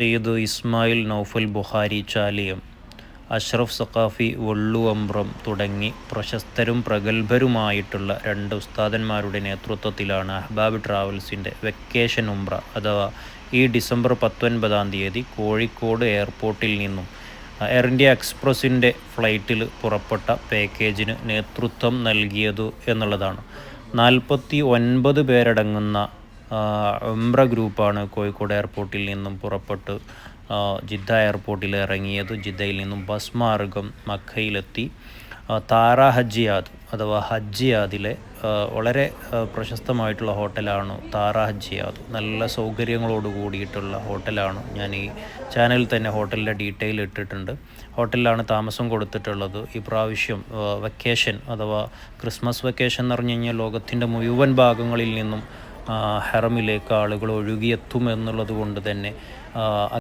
സയ്യിദ് ഇസ്മായിൽ നൗഫൽ ബുഖാരി ചാലിയം, അഷ്റഫ് സഖാഫി വള്ളുവമ്പ്രം തുടങ്ങി പ്രശസ്തരും പ്രഗത്ഭരുമായിട്ടുള്ള രണ്ട് ഉസ്താദന്മാരുടെ നേതൃത്വത്തിലാണ് അഹ്ബാബ് ട്രാവൽസിൻ്റെ വെക്കേഷൻ ഉംറ അഥവാ ഈ ഡിസംബർ 19 കോഴിക്കോട് എയർപോർട്ടിൽ നിന്നും എയർ ഇന്ത്യ എക്സ്പ്രസിൻ്റെ ഫ്ലൈറ്റിൽ പുറപ്പെട്ട പാക്കേജിന് നേതൃത്വം നൽകിയത് എന്നുള്ളതാണ്. 49 പേരടങ്ങുന്ന ഉംറ ഗ്രൂപ്പാണ് കോഴിക്കോട് എയർപോർട്ടിൽ നിന്നും പുറപ്പെട്ട് ജിദ്ദ എയർപോർട്ടിൽ ഇറങ്ങിയത്. ജിദ്ദയിൽ നിന്നും ബസ് മാർഗം മക്കയിലെത്തി. താര ഹജ്ജിയാദ് അഥവാ ഹജ്ജിയാദിലെ വളരെ പ്രശസ്തമായിട്ടുള്ള ഹോട്ടലാണ് താര ഹജ്ജിയാദ്. നല്ല സൗകര്യങ്ങളോട് കൂടിയിട്ടുള്ള ഹോട്ടലാണ്. ഞാൻ ഈ ചാനലിൽ തന്നെ ഹോട്ടലിൻ്റെ ഡീറ്റെയിൽ ഇട്ടിട്ടുണ്ട്. ഹോട്ടലിലാണ് താമസം കൊടുത്തിട്ടുള്ളത്. ഈ പ്രാവശ്യം വെക്കേഷൻ അഥവാ ക്രിസ്മസ് വെക്കേഷൻ എന്ന് പറഞ്ഞു കഴിഞ്ഞാൽ ലോകത്തിൻ്റെ മുഴുവൻ ഭാഗങ്ങളിൽ നിന്നും ഹറമിലേക്ക് ആളുകൾ ഒഴുകിയെത്തുമെന്നുള്ളത് കൊണ്ട് തന്നെ